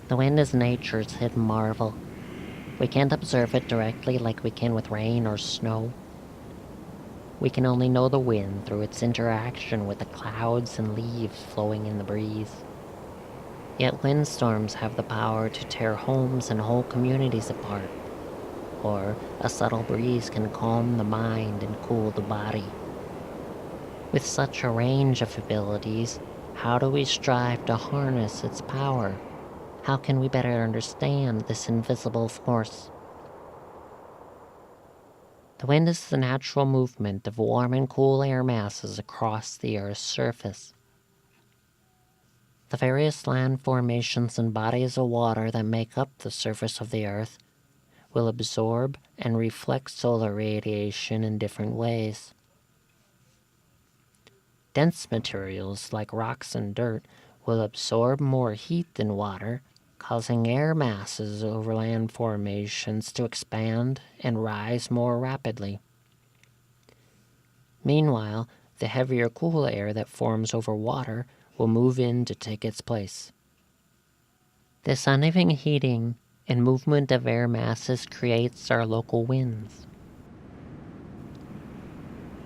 The wind is nature's hidden marvel. We can't observe it directly like we can with rain or snow. We can only know the wind through its interaction with the clouds and leaves flowing in the breeze. Yet windstorms have the power to tear homes and whole communities apart. Or a subtle breeze can calm the mind and cool the body. With such a range of abilities, how do we strive to harness its power? How can we better understand this invisible force? The wind is the natural movement of warm and cool air masses across the Earth's surface. The various land formations and bodies of water that make up the surface of the Earth will absorb and reflect solar radiation in different ways. Dense materials like rocks and dirt will absorb more heat than water, causing air masses over land formations to expand and rise more rapidly. Meanwhile, the heavier cool air that forms over water will move in to take its place. This uneven heating and movement of air masses creates our local winds.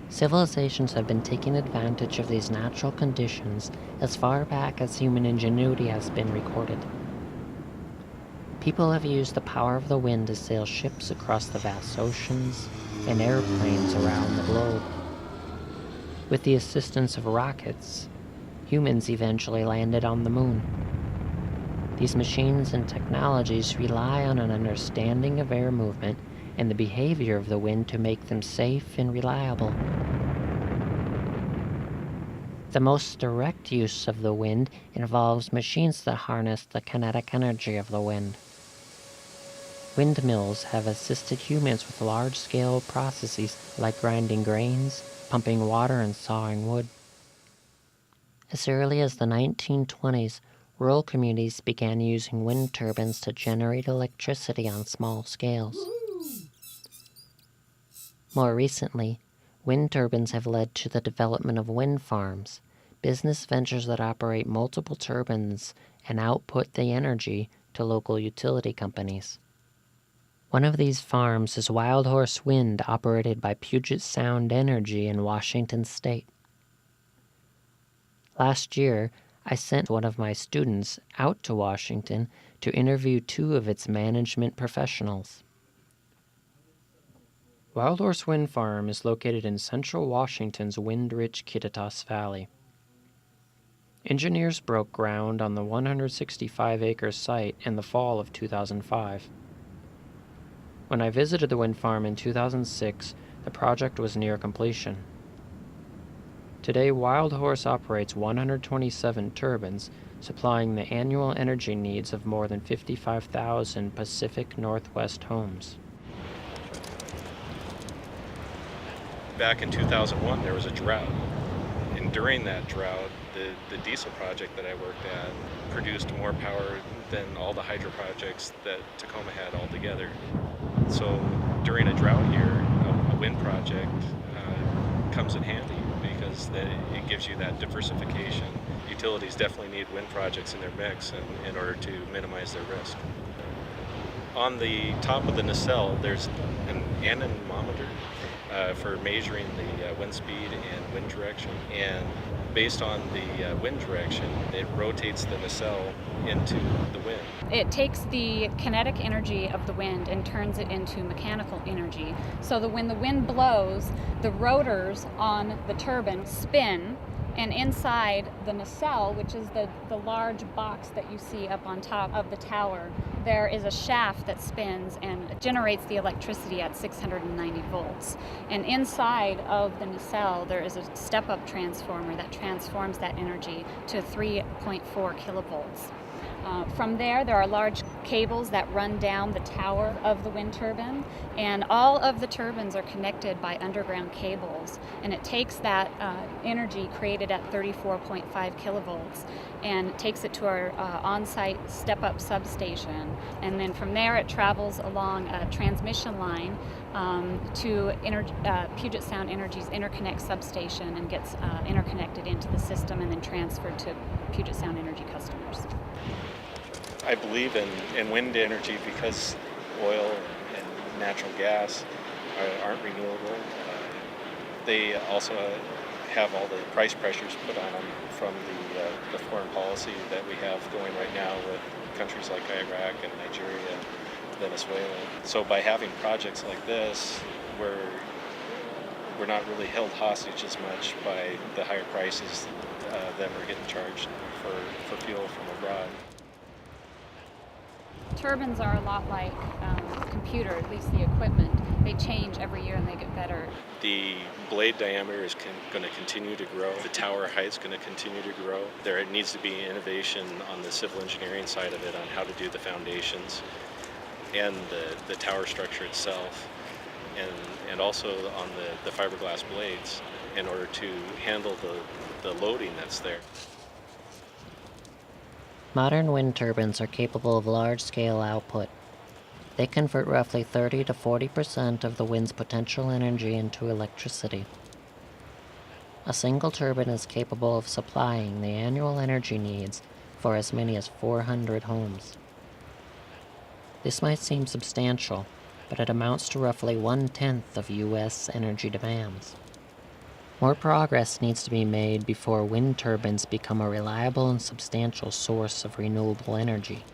Civilizations have been taking advantage of these natural conditions as far back as human ingenuity has been recorded. People have used the power of the wind to sail ships across the vast oceans and airplanes around the globe. With the assistance of rockets, humans eventually landed on the moon. These machines and technologies rely on an understanding of air movement and the behavior of the wind to make them safe and reliable. The most direct use of the wind involves machines that harness the kinetic energy of the wind. Windmills have assisted humans with large-scale processes like grinding grains, pumping water, and sawing wood. As early as the 1920s, rural communities began using wind turbines to generate electricity on small scales. More recently, wind turbines have led to the development of wind farms, business ventures that operate multiple turbines and output the energy to local utility companies. One of these farms is Wild Horse Wind, operated by Puget Sound Energy in Washington State. Last year, I sent one of my students out to Washington to interview two of its management professionals. Wild Horse Wind Farm is located in central Washington's wind-rich Kittitas Valley. Engineers broke ground on the 165-acre site in the fall of 2005. When I visited the wind farm in 2006, the project was near completion. Today, Wild Horse operates 127 turbines, supplying the annual energy needs of more than 55,000 Pacific Northwest homes. Back in 2001, there was a drought. And during that drought, the diesel project that I worked at produced more power than all the hydro projects that Tacoma had altogether. So during a drought year, a wind project comes in handy because it gives you that diversification. Utilities definitely need wind projects in their mix in order to minimize their risk. On the top of the nacelle, there's an anemometer for measuring the wind speed and wind direction. And based on the wind direction, it rotates the nacelle into the wind. It takes the kinetic energy of the wind and turns it into mechanical energy. So that when the wind blows, the rotors on the turbine spin, and inside the nacelle, which is the large box that you see up on top of the tower, there is a shaft that spins and generates the electricity at 690 volts. And inside of the nacelle, there is a step-up transformer that transforms that energy to 3.4 kilovolts. From there are large cables that run down the tower of the wind turbine, and all of the turbines are connected by underground cables. And it takes that energy created at 34.5 kilovolts and takes it to our on-site step-up substation. And then from there it travels along a transmission line to Puget Sound Energy's interconnect substation and gets interconnected into the system and then transferred to Puget Sound Energy customers. I believe in wind energy because oil and natural gas aren't renewable. They also have all the price pressures put on them from the foreign policy that we have going right now with countries like Iraq and Nigeria, Venezuela. So by having projects like this, we're not really held hostage as much by the higher prices that we're getting charged for fuel from abroad. Turbines are a lot like computer, at least the equipment. They change every year and they get better. The blade diameter is going to continue to grow. The tower height's going to continue to grow. There needs to be innovation on the civil engineering side of it on how to do the foundations and the tower structure itself, and also on the fiberglass blades in order to handle the loading that's there. Modern wind turbines are capable of large-scale output. They convert roughly 30 to 40% of the wind's potential energy into electricity. A single turbine is capable of supplying the annual energy needs for as many as 400 homes. This might seem substantial, but it amounts to roughly 1/10 of US energy demands. More progress needs to be made before wind turbines become a reliable and substantial source of renewable energy.